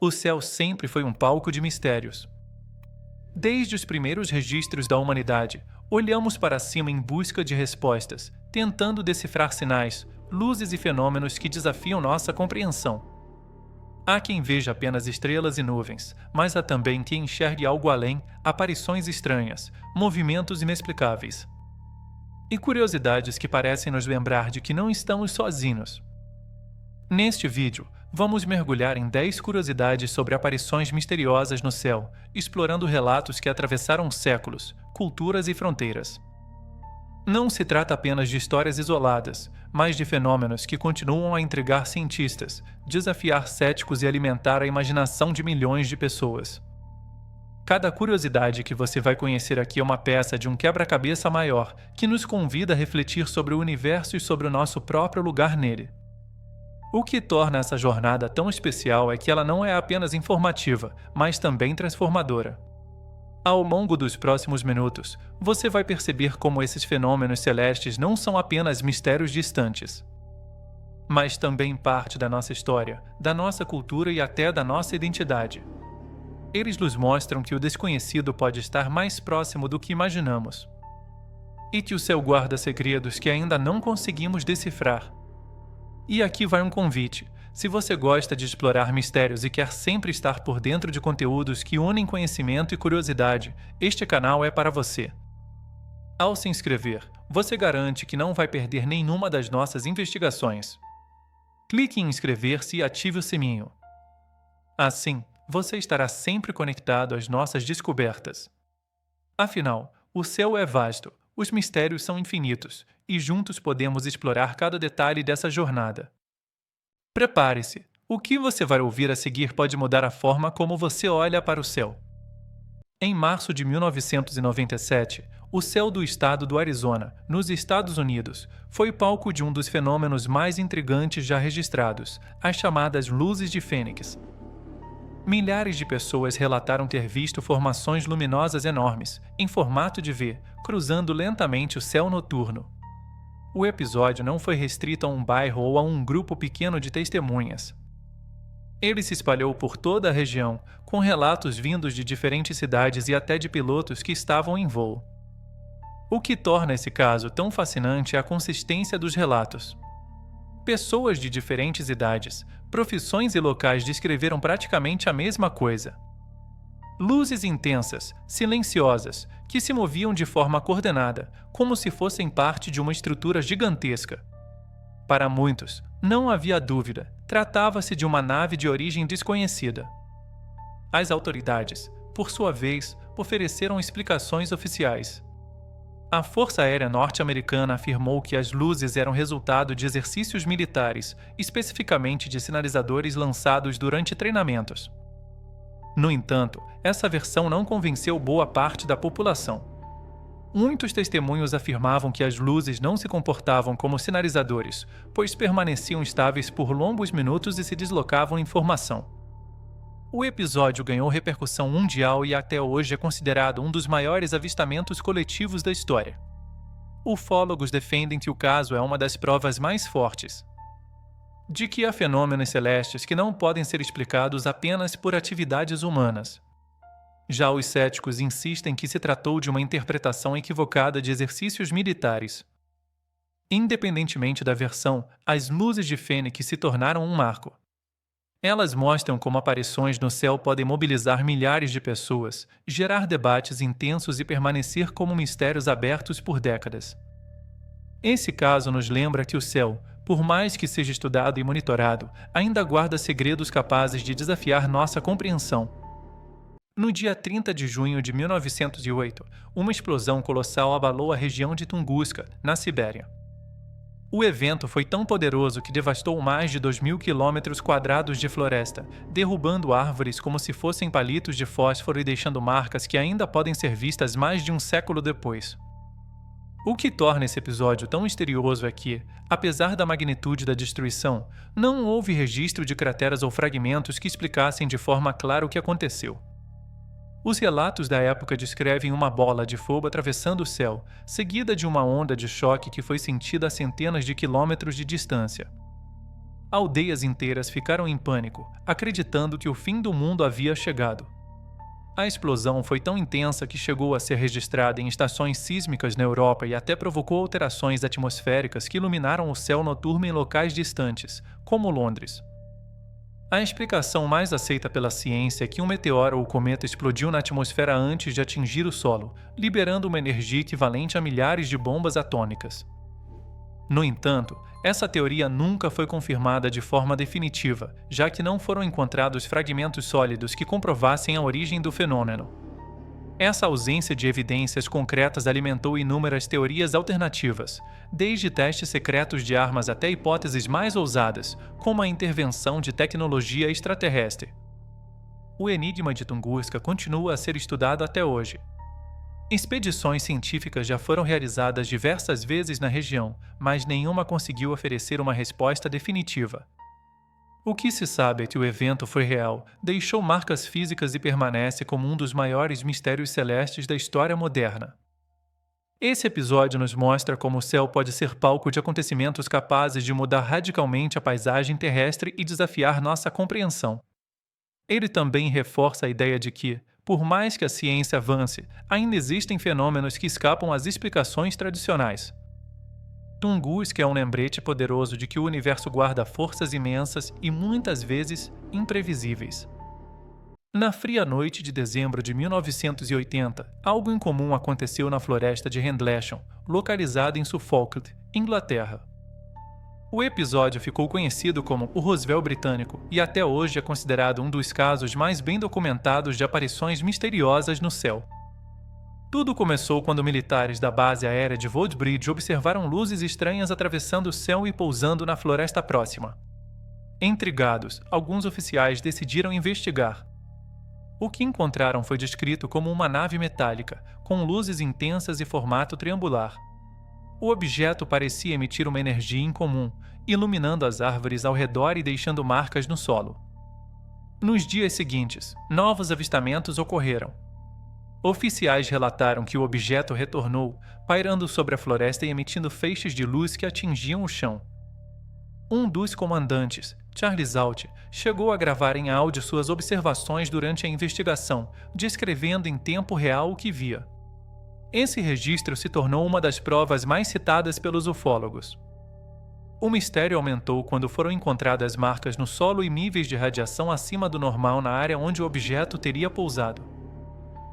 O céu sempre foi um palco de mistérios. Desde os primeiros registros da humanidade, olhamos para cima em busca de respostas, tentando decifrar sinais, luzes e fenômenos que desafiam nossa compreensão. Há quem veja apenas estrelas e nuvens, mas há também quem enxergue algo além, aparições estranhas, movimentos inexplicáveis. E curiosidades que parecem nos lembrar de que não estamos sozinhos. Neste vídeo, vamos mergulhar em 10 curiosidades sobre aparições misteriosas no céu, explorando relatos que atravessaram séculos, culturas e fronteiras. Não se trata apenas de histórias isoladas, mas de fenômenos que continuam a intrigar cientistas, desafiar céticos e alimentar a imaginação de milhões de pessoas. Cada curiosidade que você vai conhecer aqui é uma peça de um quebra-cabeça maior que nos convida a refletir sobre o universo e sobre o nosso próprio lugar nele. O que torna essa jornada tão especial é que ela não é apenas informativa, mas também transformadora. Ao longo dos próximos minutos, você vai perceber como esses fenômenos celestes não são apenas mistérios distantes, mas também parte da nossa história, da nossa cultura e até da nossa identidade. Eles nos mostram que o desconhecido pode estar mais próximo do que imaginamos, e que o céu guarda segredos que ainda não conseguimos decifrar. E aqui vai um convite. Se você gosta de explorar mistérios e quer sempre estar por dentro de conteúdos que unem conhecimento e curiosidade, este canal é para você. Ao se inscrever, você garante que não vai perder nenhuma das nossas investigações. Clique em inscrever-se e ative o sininho. Assim, você estará sempre conectado às nossas descobertas. Afinal, o céu é vasto, os mistérios são infinitos, e juntos podemos explorar cada detalhe dessa jornada. Prepare-se! O que você vai ouvir a seguir pode mudar a forma como você olha para o céu. Em março de 1997, o céu do estado do Arizona, nos Estados Unidos, foi palco de um dos fenômenos mais intrigantes já registrados, as chamadas luzes de Fênix. Milhares de pessoas relataram ter visto formações luminosas enormes, em formato de V, cruzando lentamente o céu noturno. O episódio não foi restrito a um bairro ou a um grupo pequeno de testemunhas. Ele se espalhou por toda a região, com relatos vindos de diferentes cidades e até de pilotos que estavam em voo. O que torna esse caso tão fascinante é a consistência dos relatos. Pessoas de diferentes idades, profissões e locais descreveram praticamente a mesma coisa. Luzes intensas, silenciosas, que se moviam de forma coordenada, como se fossem parte de uma estrutura gigantesca. Para muitos, não havia dúvida, tratava-se de uma nave de origem desconhecida. As autoridades, por sua vez, ofereceram explicações oficiais. A Força Aérea Norte-Americana afirmou que as luzes eram resultado de exercícios militares, especificamente de sinalizadores lançados durante treinamentos. No entanto, essa versão não convenceu boa parte da população. Muitos testemunhos afirmavam que as luzes não se comportavam como sinalizadores, pois permaneciam estáveis por longos minutos e se deslocavam em formação. O episódio ganhou repercussão mundial e até hoje é considerado um dos maiores avistamentos coletivos da história. Ufólogos defendem que o caso é uma das provas mais fortes de que há fenômenos celestes que não podem ser explicados apenas por atividades humanas. Já os céticos insistem que se tratou de uma interpretação equivocada de exercícios militares. Independentemente da versão, as luzes de Fênix se tornaram um marco. Elas mostram como aparições no céu podem mobilizar milhares de pessoas, gerar debates intensos e permanecer como mistérios abertos por décadas. Esse caso nos lembra que o céu, por mais que seja estudado e monitorado, ainda guarda segredos capazes de desafiar nossa compreensão. No dia 30 de junho de 1908, uma explosão colossal abalou a região de Tunguska, na Sibéria. O evento foi tão poderoso que devastou mais de 2.000 km² de floresta, derrubando árvores como se fossem palitos de fósforo e deixando marcas que ainda podem ser vistas mais de um século depois. O que torna esse episódio tão misterioso é que, apesar da magnitude da destruição, não houve registro de crateras ou fragmentos que explicassem de forma clara o que aconteceu. Os relatos da época descrevem uma bola de fogo atravessando o céu, seguida de uma onda de choque que foi sentida a centenas de quilômetros de distância. aldeias inteiras ficaram em pânico, acreditando que o fim do mundo havia chegado. A explosão foi tão intensa que chegou a ser registrada em estações sísmicas na Europa e até provocou alterações atmosféricas que iluminaram o céu noturno em locais distantes, como Londres. A explicação mais aceita pela ciência é que um meteoro ou cometa explodiu na atmosfera antes de atingir o solo, liberando uma energia equivalente a milhares de bombas atômicas. No entanto, essa teoria nunca foi confirmada de forma definitiva, já que não foram encontrados fragmentos sólidos que comprovassem a origem do fenômeno. Essa ausência de evidências concretas alimentou inúmeras teorias alternativas, desde testes secretos de armas até hipóteses mais ousadas, como a intervenção de tecnologia extraterrestre. O enigma de Tunguska continua a ser estudado até hoje. Expedições científicas já foram realizadas diversas vezes na região, mas nenhuma conseguiu oferecer uma resposta definitiva. O que se sabe é que o evento foi real, deixou marcas físicas e permanece como um dos maiores mistérios celestes da história moderna. Esse episódio nos mostra como o céu pode ser palco de acontecimentos capazes de mudar radicalmente a paisagem terrestre e desafiar nossa compreensão. Ele também reforça a ideia de que, por mais que a ciência avance, ainda existem fenômenos que escapam às explicações tradicionais. Tunguska é um lembrete poderoso de que o universo guarda forças imensas e muitas vezes imprevisíveis. Na fria noite de dezembro de 1980, algo incomum aconteceu na floresta de Rendlesham, localizada em Suffolk, Inglaterra. O episódio ficou conhecido como o Roswell britânico e até hoje é considerado um dos casos mais bem documentados de aparições misteriosas no céu. Tudo começou quando militares da base aérea de Woodbridge observaram luzes estranhas atravessando o céu e pousando na floresta próxima. Intrigados, alguns oficiais decidiram investigar. O que encontraram foi descrito como uma nave metálica, com luzes intensas e formato triangular. O objeto parecia emitir uma energia incomum, iluminando as árvores ao redor e deixando marcas no solo. Nos dias seguintes, novos avistamentos ocorreram. Oficiais relataram que o objeto retornou, pairando sobre a floresta e emitindo feixes de luz que atingiam o chão. Um dos comandantes, Charles Alt, chegou a gravar em áudio suas observações durante a investigação, descrevendo em tempo real o que via. Esse registro se tornou uma das provas mais citadas pelos ufólogos. O mistério aumentou quando foram encontradas marcas no solo e níveis de radiação acima do normal na área onde o objeto teria pousado.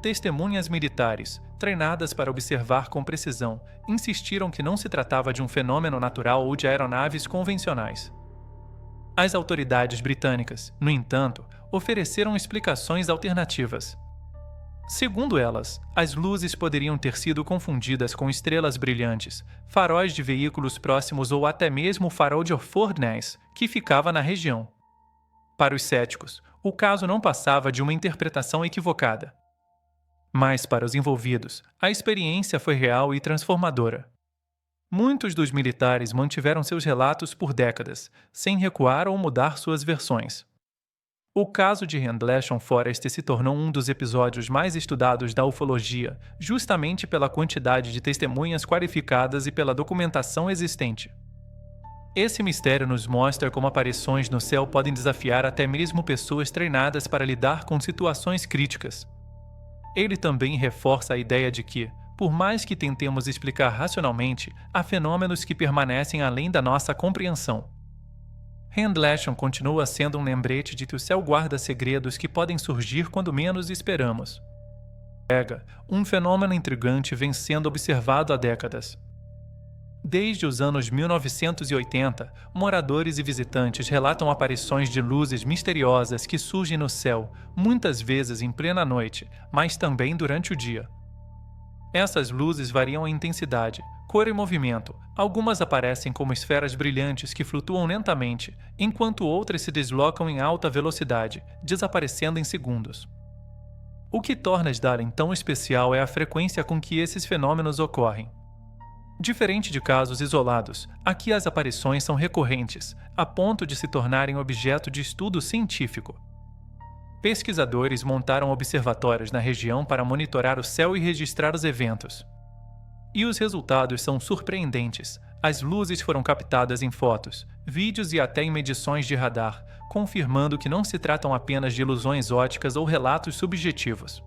Testemunhas militares, treinadas para observar com precisão, insistiram que não se tratava de um fenômeno natural ou de aeronaves convencionais. As autoridades britânicas, no entanto, ofereceram explicações alternativas. Segundo elas, as luzes poderiam ter sido confundidas com estrelas brilhantes, faróis de veículos próximos ou até mesmo o farol de Fournes, que ficava na região. Para os céticos, o caso não passava de uma interpretação equivocada. Mas para os envolvidos, a experiência foi real e transformadora. Muitos dos militares mantiveram seus relatos por décadas, sem recuar ou mudar suas versões. O caso de Rendlesham Forest se tornou um dos episódios mais estudados da ufologia, justamente pela quantidade de testemunhas qualificadas e pela documentação existente. Esse mistério nos mostra como aparições no céu podem desafiar até mesmo pessoas treinadas para lidar com situações críticas. Ele também reforça a ideia de que, por mais que tentemos explicar racionalmente, há fenômenos que permanecem além da nossa compreensão. Rendlesham continua sendo um lembrete de que o céu guarda segredos que podem surgir quando menos esperamos. Um fenômeno intrigante vem sendo observado há décadas. Desde os anos 1980, moradores e visitantes relatam aparições de luzes misteriosas que surgem no céu, muitas vezes em plena noite, mas também durante o dia. Essas luzes variam em intensidade, cor e movimento. Algumas aparecem como esferas brilhantes que flutuam lentamente, enquanto outras se deslocam em alta velocidade, desaparecendo em segundos. O que torna Sdalen tão especial é a frequência com que esses fenômenos ocorrem. Diferente de casos isolados, aqui as aparições são recorrentes, a ponto de se tornarem objeto de estudo científico. Pesquisadores montaram observatórios na região para monitorar o céu e registrar os eventos. E os resultados são surpreendentes. As luzes foram captadas em fotos, vídeos e até em medições de radar, confirmando que não se tratam apenas de ilusões ópticas ou relatos subjetivos.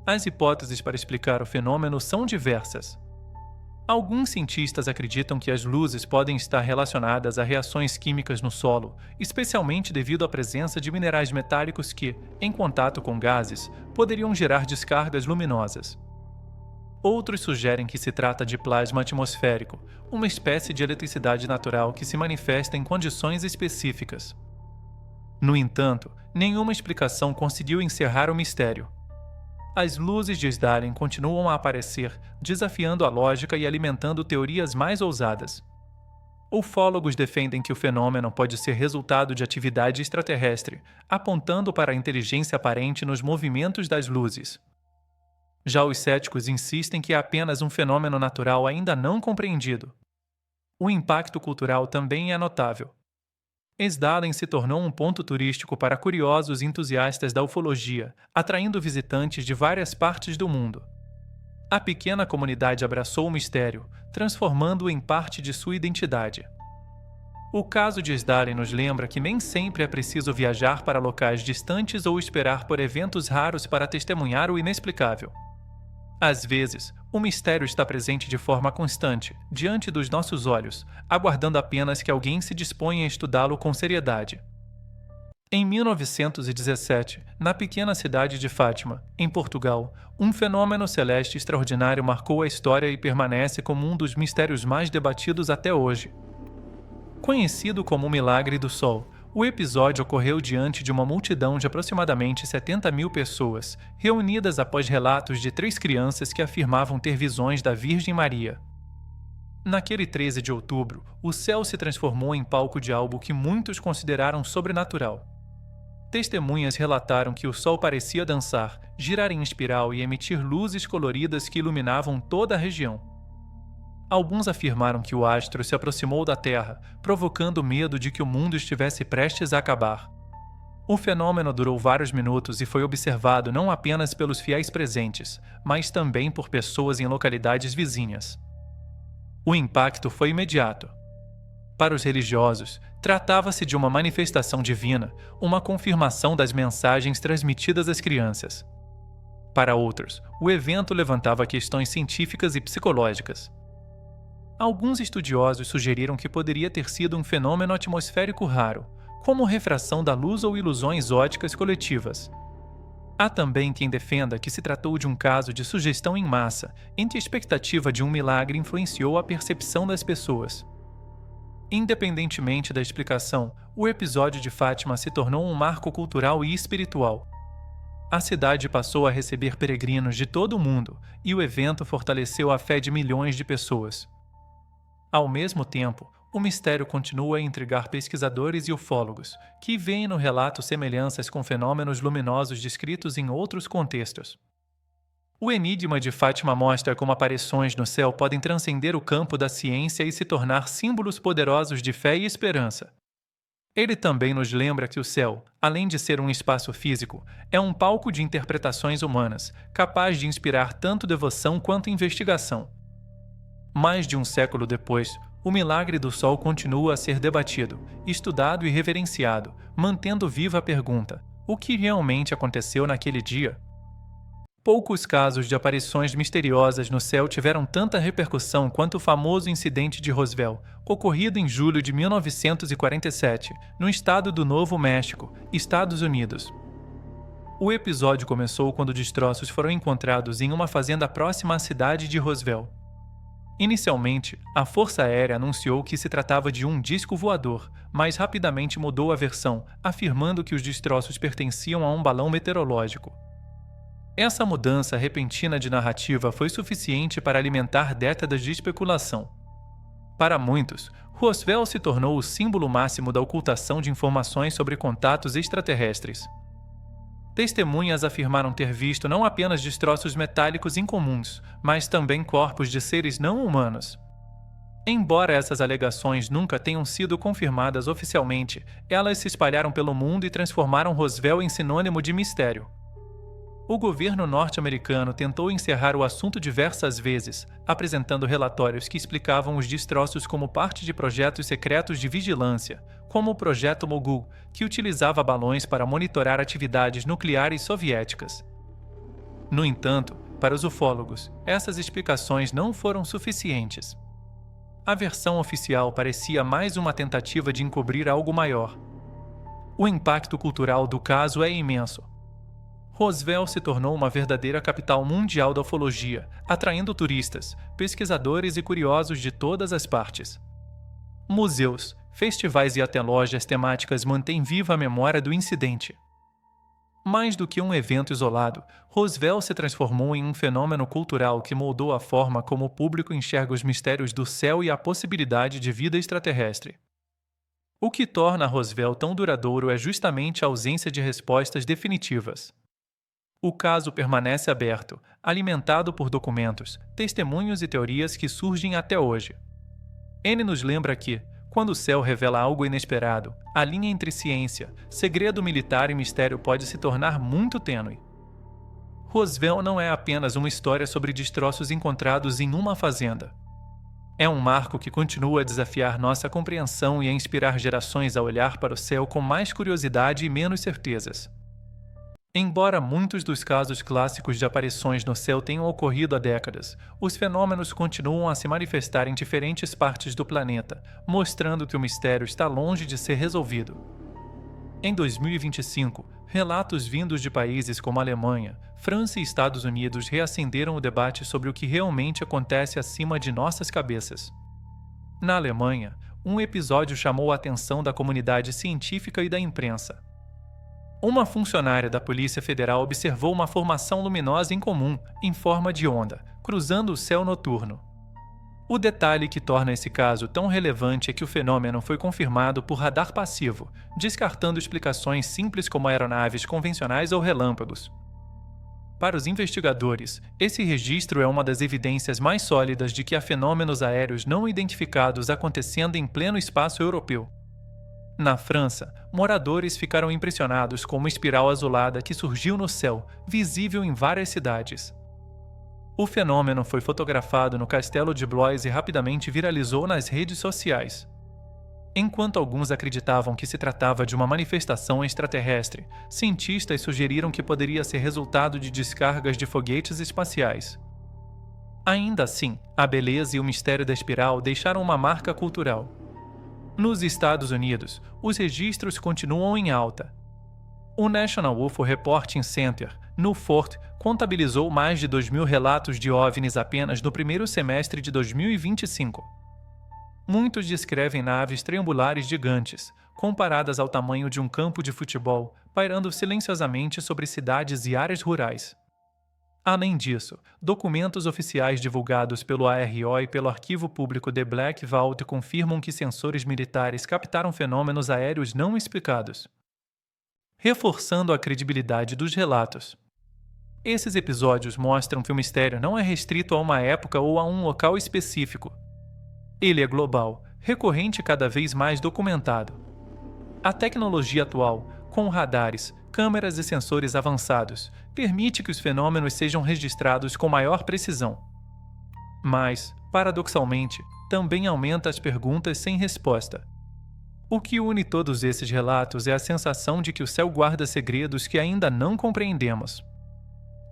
As hipóteses para explicar o fenômeno são diversas. Alguns cientistas acreditam que as luzes podem estar relacionadas a reações químicas no solo, especialmente devido à presença de minerais metálicos que, em contato com gases, poderiam gerar descargas luminosas. Outros sugerem que se trata de plasma atmosférico, uma espécie de eletricidade natural que se manifesta em condições específicas. No entanto, nenhuma explicação conseguiu encerrar o mistério. As luzes de Sdalin continuam a aparecer, desafiando a lógica e alimentando teorias mais ousadas. Ufólogos defendem que o fenômeno pode ser resultado de atividade extraterrestre, apontando para a inteligência aparente nos movimentos das luzes. Já os céticos insistem que é apenas um fenômeno natural ainda não compreendido. O impacto cultural também é notável. Sdalin se tornou um ponto turístico para curiosos e entusiastas da ufologia, atraindo visitantes de várias partes do mundo. A pequena comunidade abraçou o mistério, transformando-o em parte de sua identidade. O caso de Sdalin nos lembra que nem sempre é preciso viajar para locais distantes ou esperar por eventos raros para testemunhar o inexplicável. Às vezes, o mistério está presente de forma constante, diante dos nossos olhos, aguardando apenas que alguém se disponha a estudá-lo com seriedade. Em 1917, na pequena cidade de Fátima, em Portugal, um fenômeno celeste extraordinário marcou a história e permanece como um dos mistérios mais debatidos até hoje. Conhecido como o Milagre do Sol, o episódio ocorreu diante de uma multidão de aproximadamente 70 mil pessoas, reunidas após relatos de 3 crianças que afirmavam ter visões da Virgem Maria. Naquele 13 de outubro, o céu se transformou em palco de algo que muitos consideraram sobrenatural. Testemunhas relataram que o sol parecia dançar, girar em espiral e emitir luzes coloridas que iluminavam toda a região. Alguns afirmaram que o astro se aproximou da Terra, provocando medo de que o mundo estivesse prestes a acabar. O fenômeno durou vários minutos e foi observado não apenas pelos fiéis presentes, mas também por pessoas em localidades vizinhas. O impacto foi imediato. Para os religiosos, tratava-se de uma manifestação divina, uma confirmação das mensagens transmitidas às crianças. Para outros, o evento levantava questões científicas e psicológicas. Alguns estudiosos sugeriram que poderia ter sido um fenômeno atmosférico raro, como refração da luz ou ilusões ópticas coletivas. Há também quem defenda que se tratou de um caso de sugestão em massa, em que a expectativa de um milagre influenciou a percepção das pessoas. Independentemente da explicação, o episódio de Fátima se tornou um marco cultural e espiritual. A cidade passou a receber peregrinos de todo o mundo, e o evento fortaleceu a fé de milhões de pessoas. Ao mesmo tempo, o mistério continua a intrigar pesquisadores e ufólogos, que veem no relato semelhanças com fenômenos luminosos descritos em outros contextos. O enigma de Fátima mostra como aparições no céu podem transcender o campo da ciência e se tornar símbolos poderosos de fé e esperança. Ele também nos lembra que o céu, além de ser um espaço físico, é um palco de interpretações humanas, capaz de inspirar tanto devoção quanto investigação. Mais de um século depois, o milagre do Sol continua a ser debatido, estudado e reverenciado, mantendo viva a pergunta: o que realmente aconteceu naquele dia? Poucos casos de aparições misteriosas no céu tiveram tanta repercussão quanto o famoso incidente de Roswell, ocorrido em julho de 1947, no estado do Novo México, Estados Unidos. O episódio começou quando destroços foram encontrados em uma fazenda próxima à cidade de Roswell. Inicialmente, a Força Aérea anunciou que se tratava de um disco voador, mas rapidamente mudou a versão, afirmando que os destroços pertenciam a um balão meteorológico. Essa mudança repentina de narrativa foi suficiente para alimentar décadas de especulação. Para muitos, Roswell se tornou o símbolo máximo da ocultação de informações sobre contatos extraterrestres. Testemunhas afirmaram ter visto não apenas destroços metálicos incomuns, mas também corpos de seres não humanos. Embora essas alegações nunca tenham sido confirmadas oficialmente, elas se espalharam pelo mundo e transformaram Roswell em sinônimo de mistério. O governo norte-americano tentou encerrar o assunto diversas vezes, apresentando relatórios que explicavam os destroços como parte de projetos secretos de vigilância, como o Projeto Mogul, que utilizava balões para monitorar atividades nucleares soviéticas. No entanto, para os ufólogos, essas explicações não foram suficientes. A versão oficial parecia mais uma tentativa de encobrir algo maior. O impacto cultural do caso é imenso. Roswell se tornou uma verdadeira capital mundial da ufologia, atraindo turistas, pesquisadores e curiosos de todas as partes. Museus, festivais e até lojas temáticas mantêm viva a memória do incidente. Mais do que um evento isolado, Roswell se transformou em um fenômeno cultural que moldou a forma como o público enxerga os mistérios do céu e a possibilidade de vida extraterrestre. O que torna Roswell tão duradouro é justamente a ausência de respostas definitivas. O caso permanece aberto, alimentado por documentos, testemunhos e teorias que surgem até hoje. N nos lembra que, quando o céu revela algo inesperado, a linha entre ciência, segredo militar e mistério pode se tornar muito tênue. Roswell não é apenas uma história sobre destroços encontrados em uma fazenda. É um marco que continua a desafiar nossa compreensão e a inspirar gerações a olhar para o céu com mais curiosidade e menos certezas. Embora muitos dos casos clássicos de aparições no céu tenham ocorrido há décadas, os fenômenos continuam a se manifestar em diferentes partes do planeta, mostrando que o mistério está longe de ser resolvido. Em 2025, relatos vindos de países como Alemanha, França e Estados Unidos reacenderam o debate sobre o que realmente acontece acima de nossas cabeças. Na Alemanha, um episódio chamou a atenção da comunidade científica e da imprensa. Uma funcionária da Polícia Federal observou uma formação luminosa incomum, em forma de onda, cruzando o céu noturno. O detalhe que torna esse caso tão relevante é que o fenômeno foi confirmado por radar passivo, descartando explicações simples como aeronaves convencionais ou relâmpagos. Para os investigadores, esse registro é uma das evidências mais sólidas de que há fenômenos aéreos não identificados acontecendo em pleno espaço europeu. Na França, moradores ficaram impressionados com uma espiral azulada que surgiu no céu, visível em várias cidades. O fenômeno foi fotografado no castelo de Blois e rapidamente viralizou nas redes sociais. Enquanto alguns acreditavam que se tratava de uma manifestação extraterrestre, cientistas sugeriram que poderia ser resultado de descargas de foguetes espaciais. Ainda assim, a beleza e o mistério da espiral deixaram uma marca cultural. Nos Estados Unidos, os registros continuam em alta. O National UFO Reporting Center, no Fort, contabilizou mais de 2.000 relatos de OVNIs apenas no primeiro semestre de 2025. Muitos descrevem naves triangulares gigantes, comparadas ao tamanho de um campo de futebol, pairando silenciosamente sobre cidades e áreas rurais. Além disso, documentos oficiais divulgados pelo ARO e pelo Arquivo Público The Black Vault confirmam que sensores militares captaram fenômenos aéreos não explicados, reforçando a credibilidade dos relatos. Esses episódios mostram que o mistério não é restrito a uma época ou a um local específico. Ele é global, recorrente e cada vez mais documentado. A tecnologia atual, com radares, câmeras e sensores avançados, permite que os fenômenos sejam registrados com maior precisão. Mas, paradoxalmente, também aumenta as perguntas sem resposta. O que une todos esses relatos é a sensação de que o céu guarda segredos que ainda não compreendemos.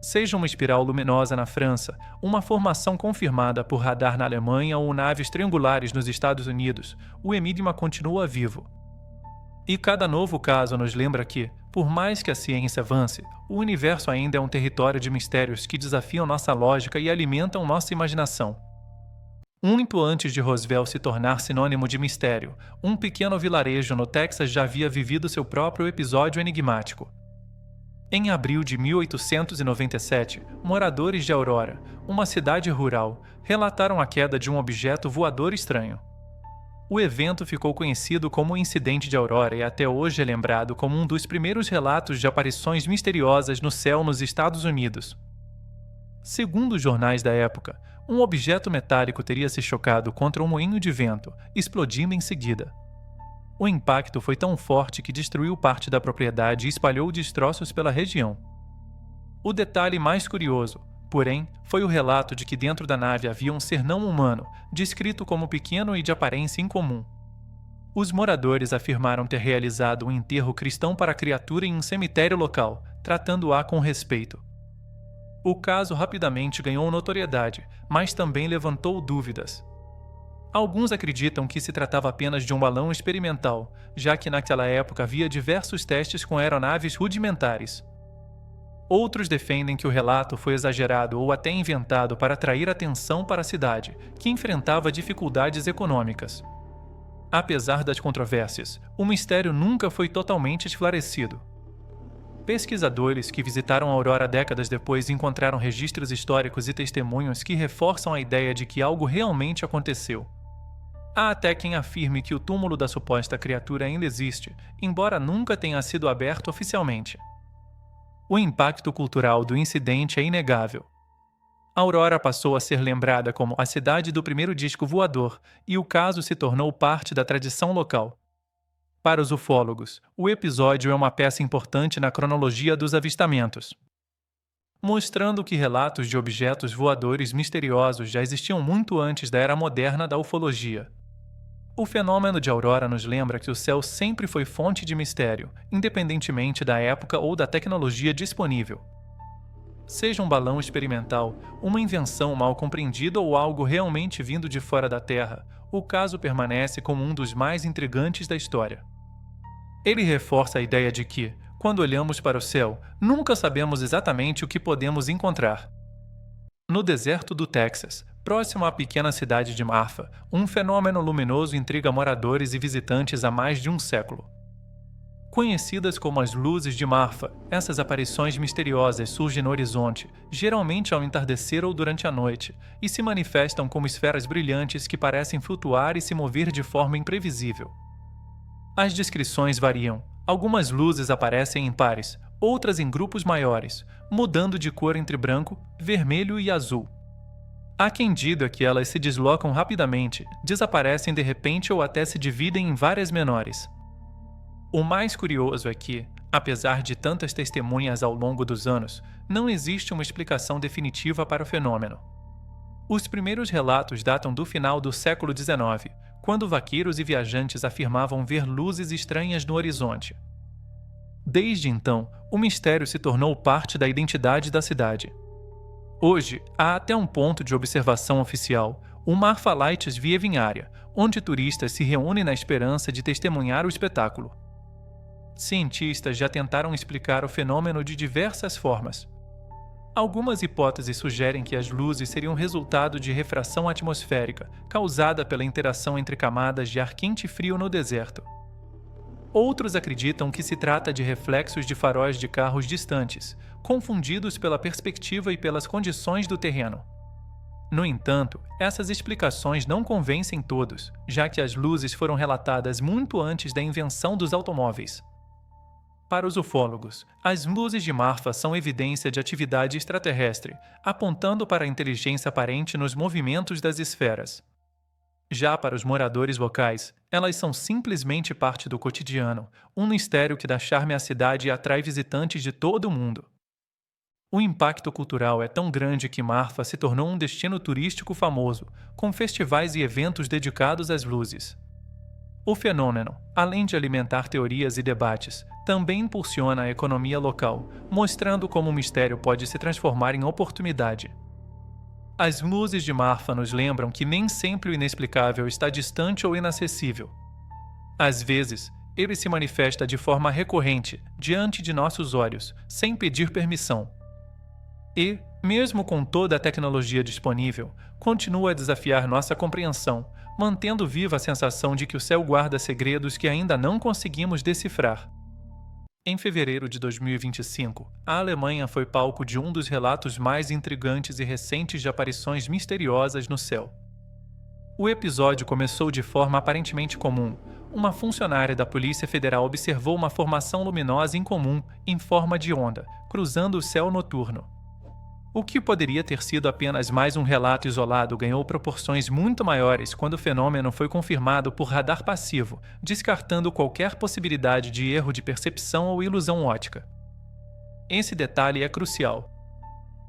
Seja uma espiral luminosa na França, uma formação confirmada por radar na Alemanha ou naves triangulares nos Estados Unidos, o enigma continua vivo. E cada novo caso nos lembra que, por mais que a ciência avance, o universo ainda é um território de mistérios que desafiam nossa lógica e alimentam nossa imaginação. Muito antes de Roswell se tornar sinônimo de mistério, um pequeno vilarejo no Texas já havia vivido seu próprio episódio enigmático. Em abril de 1897, moradores de Aurora, uma cidade rural, relataram a queda de um objeto voador estranho. O evento ficou conhecido como o Incidente de Aurora e até hoje é lembrado como um dos primeiros relatos de aparições misteriosas no céu nos Estados Unidos. Segundo os jornais da época, um objeto metálico teria se chocado contra um moinho de vento, explodindo em seguida. O impacto foi tão forte que destruiu parte da propriedade e espalhou destroços pela região. O detalhe mais curioso, porém, foi o relato de que dentro da nave havia um ser não humano, descrito como pequeno e de aparência incomum. Os moradores afirmaram ter realizado um enterro cristão para a criatura em um cemitério local, tratando-a com respeito. O caso rapidamente ganhou notoriedade, mas também levantou dúvidas. Alguns acreditam que se tratava apenas de um balão experimental, já que naquela época havia diversos testes com aeronaves rudimentares. Outros defendem que o relato foi exagerado ou até inventado para atrair atenção para a cidade, que enfrentava dificuldades econômicas. Apesar das controvérsias, o mistério nunca foi totalmente esclarecido. Pesquisadores que visitaram a Aurora décadas depois encontraram registros históricos e testemunhos que reforçam a ideia de que algo realmente aconteceu. Há até quem afirme que o túmulo da suposta criatura ainda existe, embora nunca tenha sido aberto oficialmente. O impacto cultural do incidente é inegável. Aurora passou a ser lembrada como a cidade do primeiro disco voador e o caso se tornou parte da tradição local. Para os ufólogos, o episódio é uma peça importante na cronologia dos avistamentos, mostrando que relatos de objetos voadores misteriosos já existiam muito antes da era moderna da ufologia. O fenômeno de Aurora nos lembra que o céu sempre foi fonte de mistério, independentemente da época ou da tecnologia disponível. Seja um balão experimental, uma invenção mal compreendida ou algo realmente vindo de fora da Terra, o caso permanece como um dos mais intrigantes da história. Ele reforça a ideia de que, quando olhamos para o céu, nunca sabemos exatamente o que podemos encontrar. No deserto do Texas, próximo à pequena cidade de Marfa, um fenômeno luminoso intriga moradores e visitantes há mais de um século. Conhecidas como as luzes de Marfa, essas aparições misteriosas surgem no horizonte, geralmente ao entardecer ou durante a noite, e se manifestam como esferas brilhantes que parecem flutuar e se mover de forma imprevisível. As descrições variam. Algumas luzes aparecem em pares, outras em grupos maiores, mudando de cor entre branco, vermelho e azul. Há quem diga que elas se deslocam rapidamente, desaparecem de repente ou até se dividem em várias menores. O mais curioso é que, apesar de tantas testemunhas ao longo dos anos, não existe uma explicação definitiva para o fenômeno. Os primeiros relatos datam do final do século XIX, quando vaqueiros e viajantes afirmavam ver luzes estranhas no horizonte. Desde então, o mistério se tornou parte da identidade da cidade. Hoje, há até um ponto de observação oficial, o Marfa Lights Viewing Area, onde turistas se reúnem na esperança de testemunhar o espetáculo. Cientistas já tentaram explicar o fenômeno de diversas formas. Algumas hipóteses sugerem que as luzes seriam resultado de refração atmosférica, causada pela interação entre camadas de ar quente e frio no deserto. Outros acreditam que se trata de reflexos de faróis de carros distantes, confundidos pela perspectiva e pelas condições do terreno. No entanto, essas explicações não convencem todos, já que as luzes foram relatadas muito antes da invenção dos automóveis. Para os ufólogos, as luzes de Marfa são evidência de atividade extraterrestre, apontando para a inteligência aparente nos movimentos das esferas. Já para os moradores locais, elas são simplesmente parte do cotidiano, um mistério que dá charme à cidade e atrai visitantes de todo o mundo. O impacto cultural é tão grande que Marfa se tornou um destino turístico famoso, com festivais e eventos dedicados às luzes. O fenômeno, além de alimentar teorias e debates, também impulsiona a economia local, mostrando como o mistério pode se transformar em oportunidade. As luzes de Marfa nos lembram que nem sempre o inexplicável está distante ou inacessível. Às vezes, ele se manifesta de forma recorrente, diante de nossos olhos, sem pedir permissão. E, mesmo com toda a tecnologia disponível, continua a desafiar nossa compreensão, mantendo viva a sensação de que o céu guarda segredos que ainda não conseguimos decifrar. Em fevereiro de 2025, a Alemanha foi palco de um dos relatos mais intrigantes e recentes de aparições misteriosas no céu. O episódio começou de forma aparentemente comum. Uma funcionária da Polícia Federal observou uma formação luminosa incomum em forma de onda, cruzando o céu noturno. O que poderia ter sido apenas mais um relato isolado ganhou proporções muito maiores quando o fenômeno foi confirmado por radar passivo, descartando qualquer possibilidade de erro de percepção ou ilusão óptica. Esse detalhe é crucial.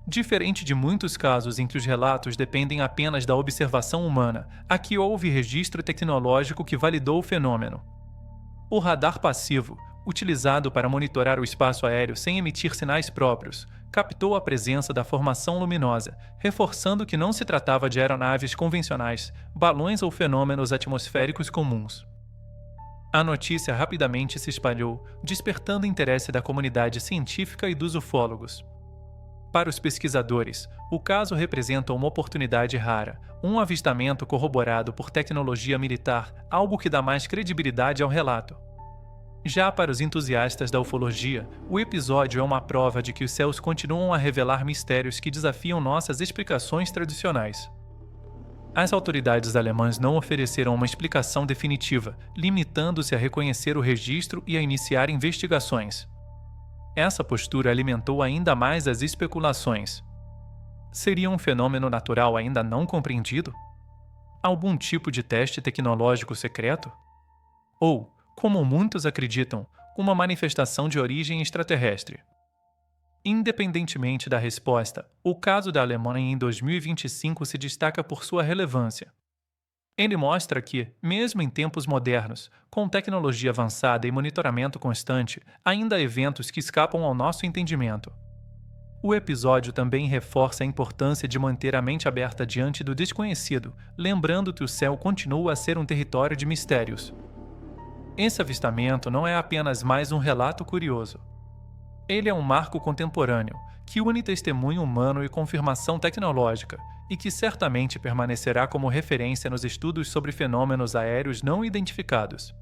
Diferente de muitos casos em que os relatos dependem apenas da observação humana, aqui houve registro tecnológico que validou o fenômeno. O radar passivo, utilizado para monitorar o espaço aéreo sem emitir sinais próprios, captou a presença da formação luminosa, reforçando que não se tratava de aeronaves convencionais, balões ou fenômenos atmosféricos comuns. A notícia rapidamente se espalhou, despertando o interesse da comunidade científica e dos ufólogos. Para os pesquisadores, o caso representa uma oportunidade rara, um avistamento corroborado por tecnologia militar, algo que dá mais credibilidade ao relato. Já para os entusiastas da ufologia, o episódio é uma prova de que os céus continuam a revelar mistérios que desafiam nossas explicações tradicionais. As autoridades alemãs não ofereceram uma explicação definitiva, limitando-se a reconhecer o registro e a iniciar investigações. Essa postura alimentou ainda mais as especulações. Seria um fenômeno natural ainda não compreendido? Algum tipo de teste tecnológico secreto? Ou, como muitos acreditam, uma manifestação de origem extraterrestre? Independentemente da resposta, o caso da Alemanha em 2025 se destaca por sua relevância. Ele mostra que, mesmo em tempos modernos, com tecnologia avançada e monitoramento constante, ainda há eventos que escapam ao nosso entendimento. O episódio também reforça a importância de manter a mente aberta diante do desconhecido, lembrando que o céu continua a ser um território de mistérios. Esse avistamento não é apenas mais um relato curioso. Ele é um marco contemporâneo, que une testemunho humano e confirmação tecnológica, e que certamente permanecerá como referência nos estudos sobre fenômenos aéreos não identificados.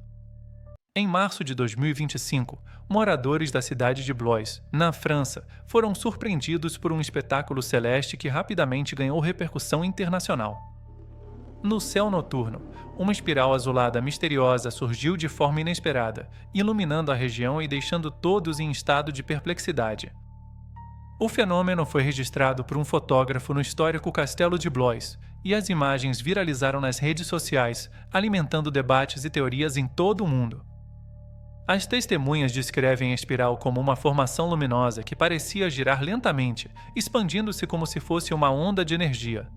Em março de 2025, moradores da cidade de Blois, na França, foram surpreendidos por um espetáculo celeste que rapidamente ganhou repercussão internacional. No céu noturno, uma espiral azulada misteriosa surgiu de forma inesperada, iluminando a região e deixando todos em estado de perplexidade. O fenômeno foi registrado por um fotógrafo no histórico Castelo de Blois, e as imagens viralizaram nas redes sociais, alimentando debates e teorias em todo o mundo. As testemunhas descrevem a espiral como uma formação luminosa que parecia girar lentamente, expandindo-se como se fosse uma onda de energia.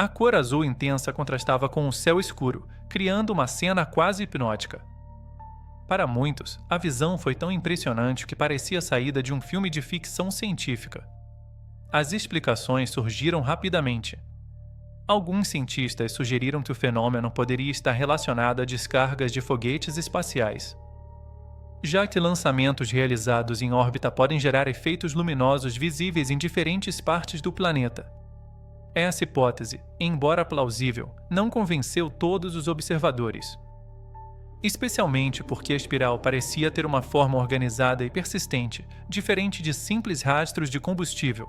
A cor azul intensa contrastava com o céu escuro, criando uma cena quase hipnótica. Para muitos, a visão foi tão impressionante que parecia saída de um filme de ficção científica. As explicações surgiram rapidamente. Alguns cientistas sugeriram que o fenômeno poderia estar relacionado a descargas de foguetes espaciais, já que lançamentos realizados em órbita podem gerar efeitos luminosos visíveis em diferentes partes do planeta. Essa hipótese, embora plausível, não convenceu todos os observadores. Especialmente porque a espiral parecia ter uma forma organizada e persistente, diferente de simples rastros de combustível.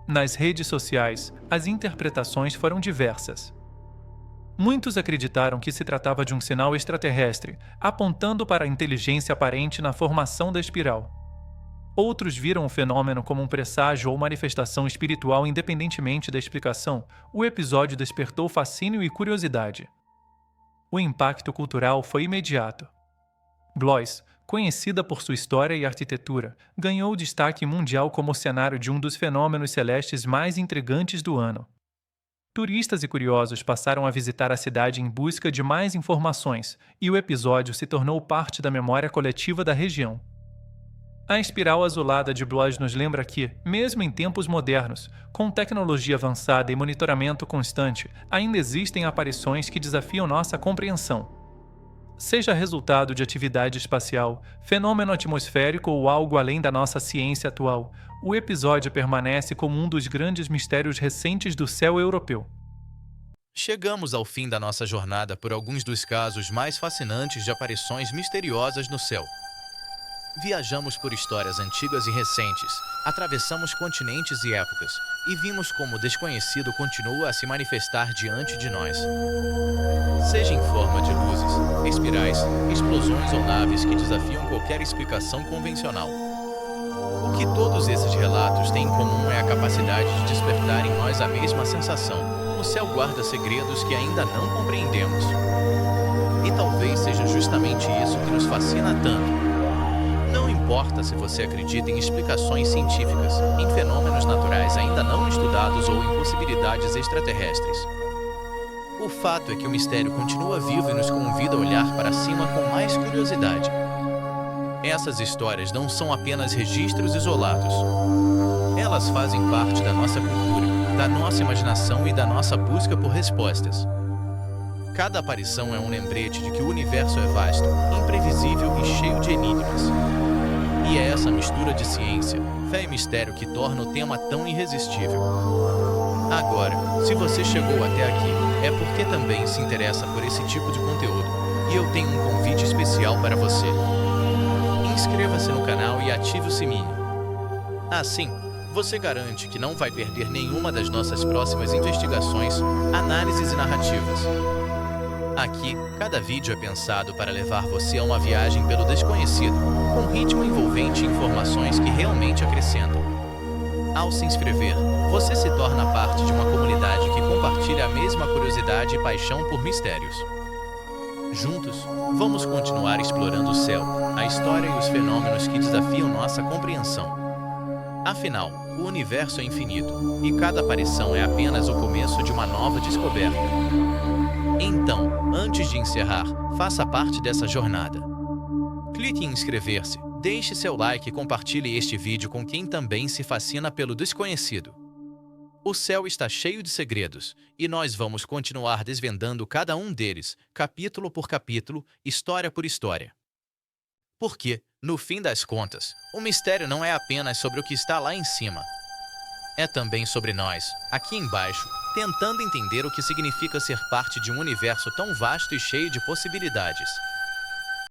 Nas redes sociais, as interpretações foram diversas. Muitos acreditaram que se tratava de um sinal extraterrestre, apontando para a inteligência aparente na formação da espiral. Outros viram o fenômeno como um presságio ou manifestação espiritual independentemente da explicação. O episódio despertou fascínio e curiosidade. O impacto cultural foi imediato. Blois, conhecida por sua história e arquitetura, ganhou destaque mundial como cenário de um dos fenômenos celestes mais intrigantes do ano. Turistas e curiosos passaram a visitar a cidade em busca de mais informações, e o episódio se tornou parte da memória coletiva da região. A espiral azulada de Blois nos lembra que, mesmo em tempos modernos, com tecnologia avançada e monitoramento constante, ainda existem aparições que desafiam nossa compreensão. Seja resultado de atividade espacial, fenômeno atmosférico ou algo além da nossa ciência atual, o episódio permanece como um dos grandes mistérios recentes do céu europeu. Chegamos ao fim da nossa jornada por alguns dos casos mais fascinantes de aparições misteriosas no céu. Viajamos por histórias antigas e recentes, atravessamos continentes e épocas, e vimos como o desconhecido continua a se manifestar diante de nós. Seja em forma de luzes, espirais, explosões ou naves que desafiam qualquer explicação convencional. O que todos esses relatos têm em comum é a capacidade de despertar em nós a mesma sensação. O céu guarda segredos que ainda não compreendemos. E talvez seja justamente isso que nos fascina tanto. Não importa importa se você acredita em explicações científicas, em fenômenos naturais ainda não estudados ou em possibilidades extraterrestres. O fato é que o mistério continua vivo e nos convida a olhar para cima com mais curiosidade. Essas histórias não são apenas registros isolados. Elas fazem parte da nossa cultura, da nossa imaginação e da nossa busca por respostas. Cada aparição é um lembrete de que o universo é vasto, imprevisível e cheio de enigmas. E é essa mistura de ciência, fé e mistério que torna o tema tão irresistível. Agora, se você chegou até aqui, é porque também se interessa por esse tipo de conteúdo, e eu tenho um convite especial para você. Inscreva-se no canal e ative o sininho. Assim, você garante que não vai perder nenhuma das nossas próximas investigações, análises e narrativas. Aqui, cada vídeo é pensado para levar você a uma viagem pelo desconhecido, com ritmo envolvente e informações que realmente acrescentam. Ao se inscrever, você se torna parte de uma comunidade que compartilha a mesma curiosidade e paixão por mistérios. Juntos, vamos continuar explorando o céu, a história e os fenômenos que desafiam nossa compreensão. Afinal, o universo é infinito, e cada aparição é apenas o começo de uma nova descoberta. Então, antes de encerrar, faça parte dessa jornada. Clique em inscrever-se, deixe seu like e compartilhe este vídeo com quem também se fascina pelo desconhecido. O céu está cheio de segredos, e nós vamos continuar desvendando cada um deles, capítulo por capítulo, história por história. Porque, no fim das contas, o mistério não é apenas sobre o que está lá em cima. É também sobre nós, aqui embaixo, tentando entender o que significa ser parte de um universo tão vasto e cheio de possibilidades.